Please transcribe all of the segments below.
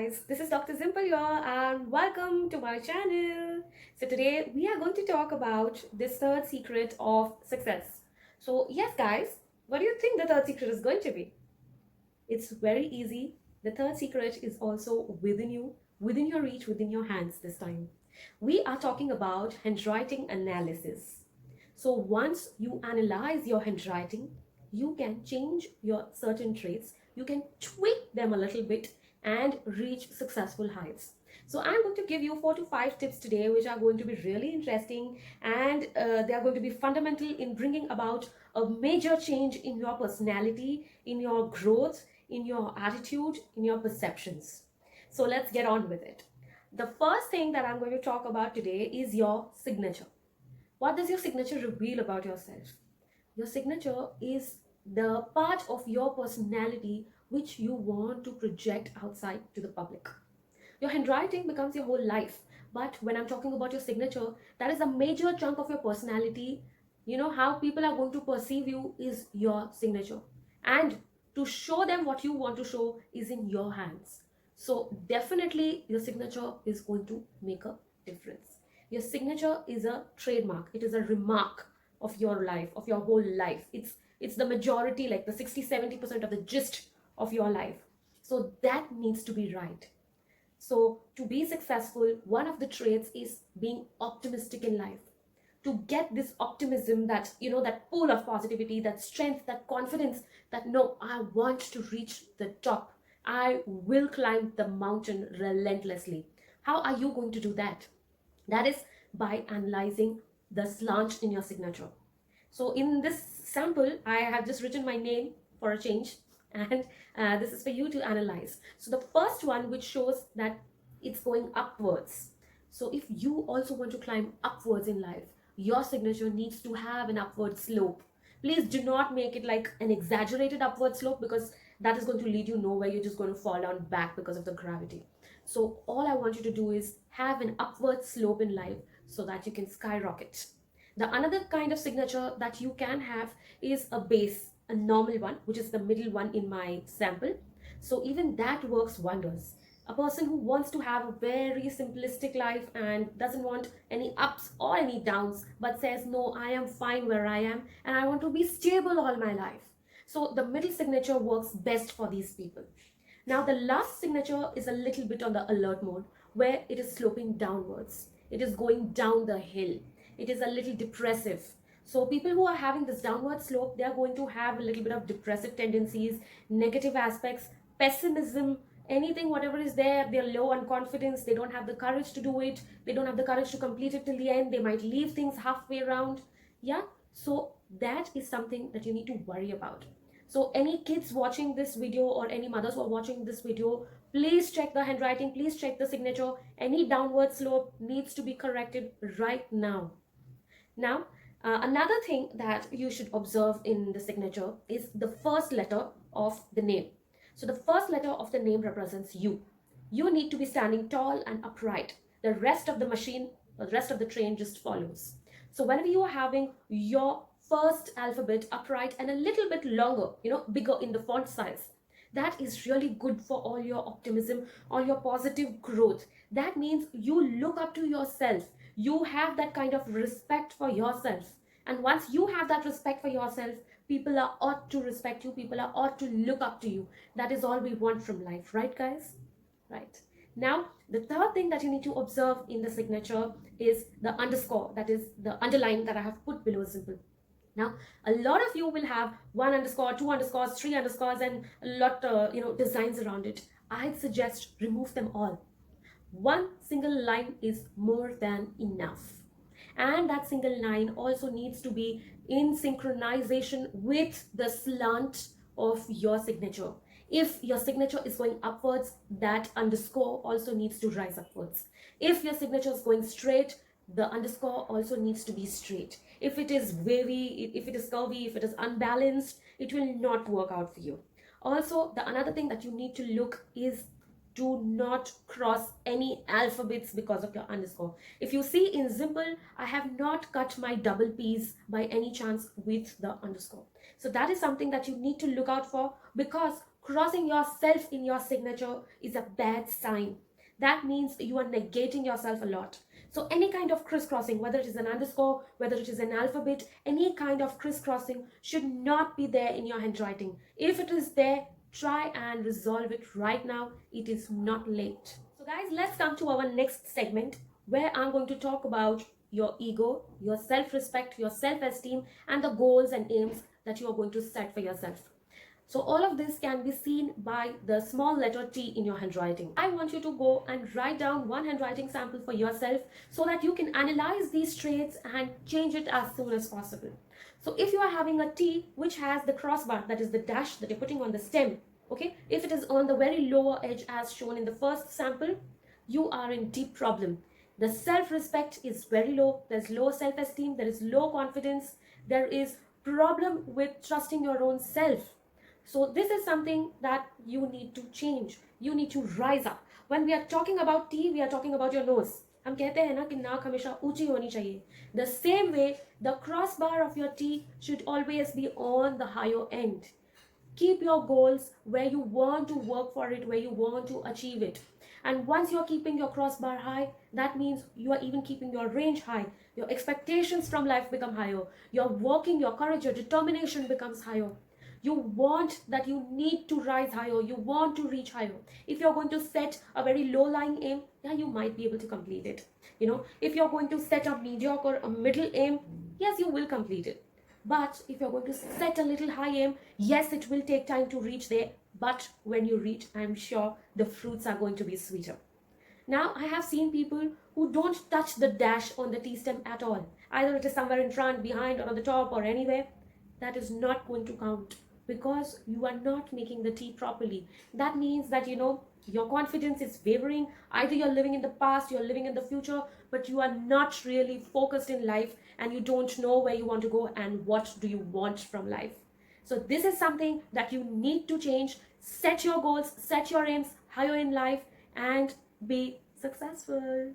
guys, this is Dr. Simple here and welcome to my channel. So today we are going to talk about this third secret of success. So yes guys, what do you think the third secret is going to be? It's very easy. The third secret is also within you, within your reach, within your hands this time. We are talking about handwriting analysis. So once you analyze your handwriting, you can change your certain traits, you can tweak them a little bit and reach successful heights. So I'm going to give you 4 to 5 tips today which are going to be really interesting, and they are going to be fundamental in bringing about a major change in your personality, in your growth, in your attitude, in your perceptions. So let's get on with it. The first thing that I'm going to talk about today is your signature. What does your signature reveal about yourself? Your signature is the part of your personality which you want to project outside to the public. Your handwriting becomes your whole life. But when I'm talking about your signature, that is a major chunk of your personality. You know, how people are going to perceive you is your signature. And to show them what you want to show is in your hands. So definitely your signature is going to make a difference. Your signature is a trademark. It is a remark of your life, of your whole life. It's the majority, like the 60-70% of the gist of your life. So that needs to be right. So to be successful, one of the traits is being optimistic in life. To get this optimism, that, you know, that pool of positivity, that strength, that confidence, that no, I want to reach the top. I will climb the mountain relentlessly. How are you going to do that? That is by analyzing the slant in your signature. So in this sample, I have just written my name for a change, and this is for you to analyze. So the first one, which shows that it's going upwards. So if you also want to climb upwards in life, your signature needs to have an upward slope. Please do not make it like an exaggerated upward slope, because that is going to lead you nowhere. You're just going to fall down back because of the gravity. So all I want you to do is have an upward slope in life so that you can skyrocket. The another kind of signature that you can have is a base, a normal one, which is the middle one in my sample. So even that works wonders. A person who wants to have a very simplistic life and doesn't want any ups or any downs, but says, no, I am fine where I am and I want to be stable all my life. So the middle signature works best for these people. Now the last signature is a little bit on the alert mode, where it is sloping downwards. It is going down the hill. It is a little depressive. So people who are having this downward slope, they are going to have a little bit of depressive tendencies, negative aspects, pessimism, anything, whatever is there. They're low on confidence. They don't have the courage to do it. They don't have the courage to complete it till the end. They might leave things halfway around. Yeah. So that is something that you need to worry about. So any kids watching this video, or any mothers who are watching this video, please check the handwriting, please check the signature. Any downward slope needs to be corrected right now. Now, another thing that you should observe in the signature is the first letter of the name. So the first letter of the name represents you. You need to be standing tall and upright. The rest of the machine, the rest of the train just follows. So whenever you are having your first alphabet upright and a little bit longer, you know, bigger in the font size, that is really good for all your optimism, all your positive growth. That means you look up to yourself. You have that kind of respect for yourself. And once you have that respect for yourself, people are ought to respect you. People are ought to look up to you. That is all we want from life, right guys? Right. Now, the third thing that you need to observe in the signature is the underscore, that is the underline that I have put below simple. Now, a lot of you will have 1 underscore, 2 underscores, 3 underscores, and a lot, designs around it. I'd suggest remove them all. One single line is more than enough. And that single line also needs to be in synchronization with the slant of your signature. If your signature is going upwards, that underscore also needs to rise upwards. If your signature is going straight, the underscore also needs to be straight. If it is wavy, if it is curvy, if it is unbalanced, it will not work out for you. Also, the another thing that you need to look is, do not cross any alphabets because of your underscore. If you see in simple, I have not cut my double P's by any chance with the underscore. So that is something that you need to look out for, because crossing yourself in your signature is a bad sign. That means you are negating yourself a lot. So any kind of crisscrossing, whether it is an underscore, whether it is an alphabet, any kind of crisscrossing should not be there in your handwriting. If it is there, try and resolve it right now. It is not late. So guys, let's come to our next segment where I'm going to talk about your ego, your self-respect, your self-esteem, and the goals and aims that you are going to set for yourself. So all of this can be seen by the small letter T in your handwriting. I want you to go and write down one handwriting sample for yourself so that you can analyze these traits and change it as soon as possible. So if you are having a T which has the crossbar, that is the dash that you're putting on the stem, okay, if it is on the very lower edge as shown in the first sample, you are in deep problem. The self-respect is very low, there's low self-esteem, there is low confidence, there is problem with trusting your own self. So this is something that you need to change. You need to rise up. When we are talking about T, we are talking about your nose. हम कहते हैं ना कि नाक हमेशा ऊंची होनी चाहिए. The same way, the crossbar of your T should always be on the higher end. Keep your goals where you want to work for it, where you want to achieve it. And once you're keeping your crossbar high, that means you are even keeping your range high. Your expectations from life become higher. Your working, your courage, your determination becomes higher. You want that you need to rise higher. You want to reach higher. If you're going to set a very low-lying aim, yeah, you might be able to complete it. You know, if you're going to set a mediocre, a middle aim, yes, you will complete it. But if you're going to set a little high aim, yes, it will take time to reach there. But when you reach, I'm sure the fruits are going to be sweeter. Now, I have seen people who don't touch the dash on the T stem at all. Either it is somewhere in front, behind, or on the top, or anywhere. That is not going to count because you are not making the T properly. That means that, you know, your confidence is wavering. Either you're living in the past, you're living in the future, but you are not really focused in life and you don't know where you want to go and what do you want from life. So this is something that you need to change. Set your goals, set your aims higher in life and be successful.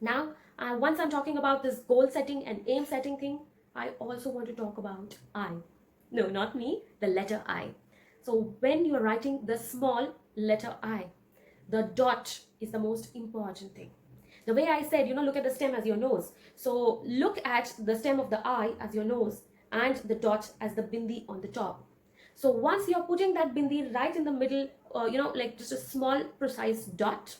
Now, once I'm talking about this goal setting and aim setting thing, I also want to talk about I. No, not me, the letter I. So when you're writing the small letter I, the dot is the most important thing. The way I said, you know, look at the stem as your nose. So look at the stem of the I as your nose and the dot as the bindi on the top. So once you're putting that bindi right in the middle, you know, like just a small precise dot,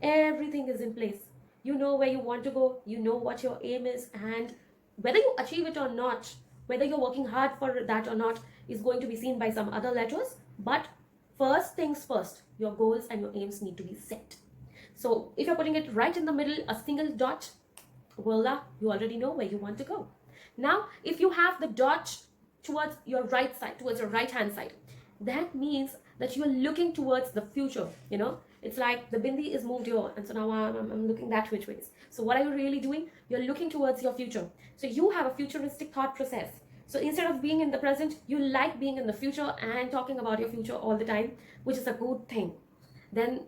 everything is in place. You know where you want to go, you know what your aim is, and whether you achieve it or not, whether you're working hard for that or not, is going to be seen by some other letters. But first things first, your goals and your aims need to be set. So if you're putting it right in the middle, a single dot, voila, you already know where you want to go. Now, if you have the dot towards your right side, towards your right hand side, that means that you are looking towards the future. You know, it's like the bindi is moved here, and so now I'm looking that which ways. So what are you really doing? You're looking towards your future. So you have a futuristic thought process. So instead of being in the present, you like being in the future and talking about your future all the time, which is a good thing. Then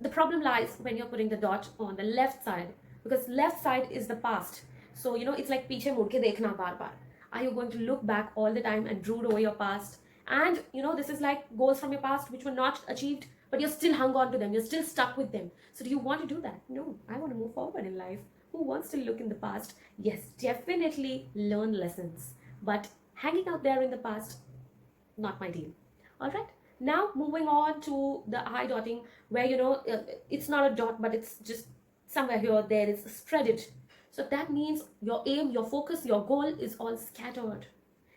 the problem lies when you're putting the dot on the left side, because left side is the past. So, you know, it's like piche mud ke dekhna bar bar. Are you going to look back all the time and brood over your past? And, you know, this is like goals from your past which were not achieved, but you're still hung on to them. You're still stuck with them. So do you want to do that? No, I want to move forward in life. Who wants to look in the past? Yes, definitely learn lessons. But hanging out there in the past, not my deal. All right. Now moving on to the I dotting, where, you know, it's not a dot, but it's just somewhere here or there. It's spread it. So that means your aim, your focus, your goal is all scattered.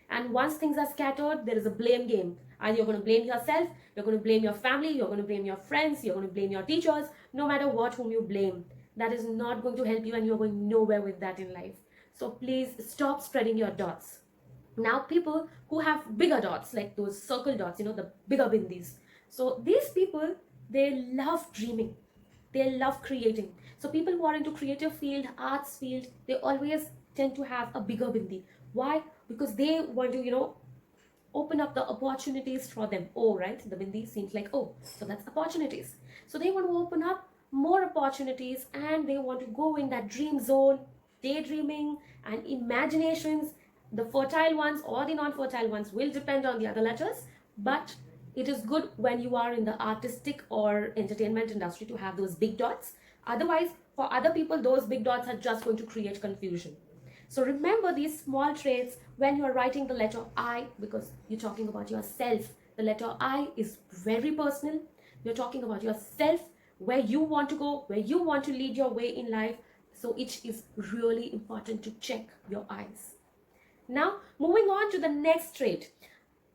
And once things are scattered, there is a blame game. Either you're going to blame yourself, you're going to blame your family, you're going to blame your friends, you're going to blame your teachers, no matter what whom you blame. That is not going to help you and you're going nowhere with that in life. So please stop spreading your dots. Now people who have bigger dots, like those circle dots, you know, the bigger bindis. So these people, they love dreaming. They love creating. So people who are into creative field, arts field, they always tend to have a bigger bindi. Why? Because they want to, you know, open up the opportunities for them. Oh, right, the bindi seems like, oh, so that's opportunities. So they want to open up more opportunities and they want to go in that dream zone, daydreaming and imaginations. The fertile ones or the non-fertile ones will depend on the other letters, but It is good when you are in the artistic or entertainment industry to have those big dots. Otherwise, for other people, those big dots are just going to create confusion. So remember these small traits when you are writing the letter I, because you're talking about yourself. The letter I is very personal. You're talking about yourself, where you want to go, where you want to lead your way in life. So it is really important to check your eyes. Now, moving on to the next trait.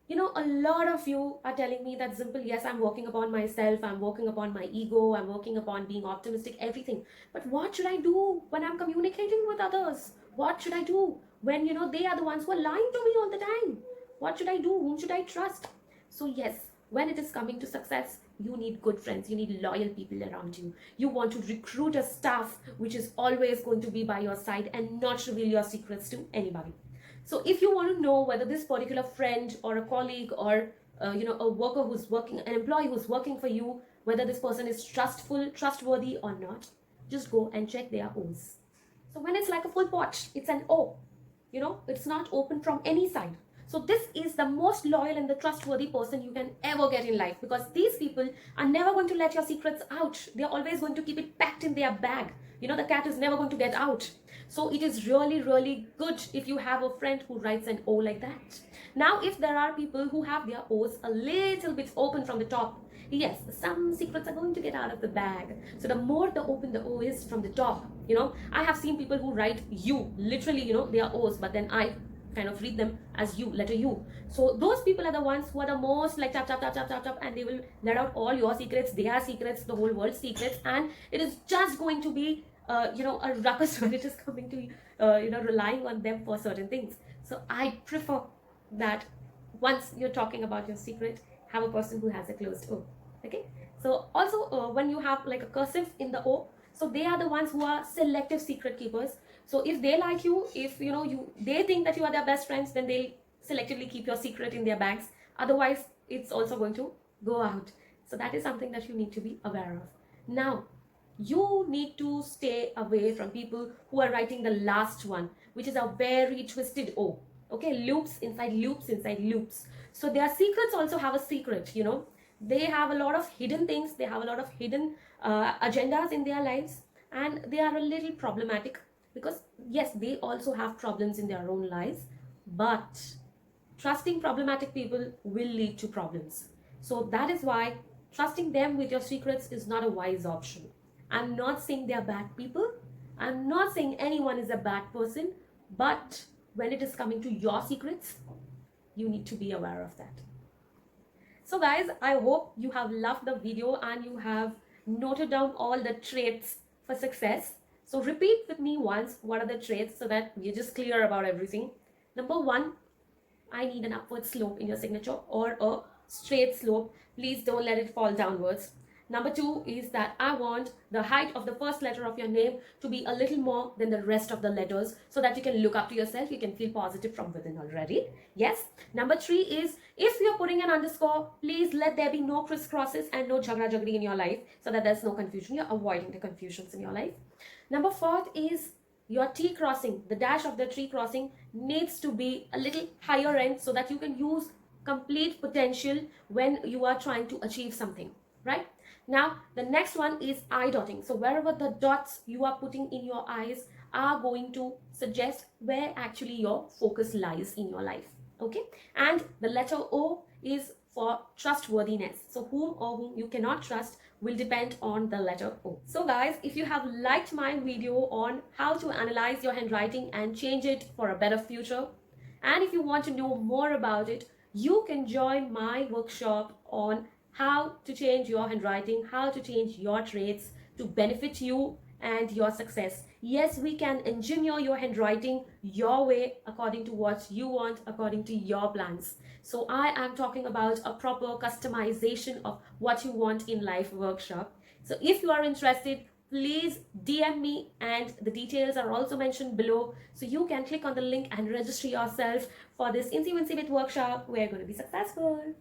A lot of you are telling me that, Simple, yes, I'm working upon myself, I'm working upon my ego, I'm working upon being optimistic, everything. But what should I do when I'm communicating with others? What should I do when, they are the ones who are lying to me all the time? What should I do? Whom should I trust? So yes, when it is coming to success, you need good friends, you need loyal people around you. You want to recruit a staff which is always going to be by your side and not reveal your secrets to anybody. So if you want to know whether this particular friend or a colleague or a worker who's working, an employee who's working for you, whether this person is trustworthy or not, just go and check their O's. So when it's like a full pot, it's an O. It's not open from any side. So this is the most loyal and the trustworthy person you can ever get in life, because these people are never going to let your secrets out. They're always going to keep it packed in their bag. The cat is never going to get out. So it is really, really good if you have a friend who writes an O like that. Now, if there are people who have their O's a little bit open from the top, yes, some secrets are going to get out of the bag. So the more the open the O is from the top, I have seen people who write U, literally, their O's, but then I kind of read them as U, letter U. So those people are the ones who are the most like tap, tap, tap, tap, tap, tap, and they will let out all your secrets, their secrets, the whole world's secrets, and it is just going to be a ruckus when it is coming to relying on them for certain things. So I prefer that once you're talking about your secret, have a person who has a closed O. Okay. So also when you have like a cursive in the O, so they are the ones who are selective secret keepers. So if they like you, if they think that you are their best friends, then they'll selectively keep your secret in their bags. Otherwise, it's also going to go out. So that is something that you need to be aware of. Now, you need to stay away from people who are writing the last one, which is a very twisted O. Okay, loops inside loops inside loops. So their secrets also have a secret, They have a lot of hidden things. They have a lot of hidden agendas in their lives, and they are a little problematic because, yes, they also have problems in their own lives, but trusting problematic people will lead to problems. So that is why trusting them with your secrets is not a wise option. I'm not saying they're bad people. I'm not saying anyone is a bad person, but when it is coming to your secrets, you need to be aware of that. So guys, I hope you have loved the video and you have noted down all the traits for success. So repeat with me once, what are the traits, so that you're just clear about everything. Number 1, I need an upward slope in your signature or a straight slope. Please don't let it fall downwards. Number 2 is that I want the height of the first letter of your name to be a little more than the rest of the letters, so that you can look up to yourself, you can feel positive from within already. Yes. Number 3 is, if you're putting an underscore, please let there be no crisscrosses and no jagda jagdi in your life, so that there's no confusion. You're avoiding the confusions in your life. Number 4 is your T crossing, the dash of the T crossing needs to be a little higher end, so that you can use complete potential when you are trying to achieve something, right? Now, the next one is eye dotting. So wherever the dots you are putting in your eyes are going to suggest where actually your focus lies in your life. Okay. And the letter O is for trustworthiness. So whom you cannot trust will depend on the letter O. So guys, if you have liked my video on how to analyze your handwriting and change it for a better future, and if you want to know more about it, you can join my workshop on how to change your handwriting, how to change your traits to benefit you and your success. Yes, we can engineer your handwriting your way, according to what you want, according to your plans. So I am talking about a proper customization of what you want in life workshop. So if you are interested, please DM me, and the details are also mentioned below. So you can click on the link and register yourself for this Incy Wincy Bit workshop. We're going to be successful.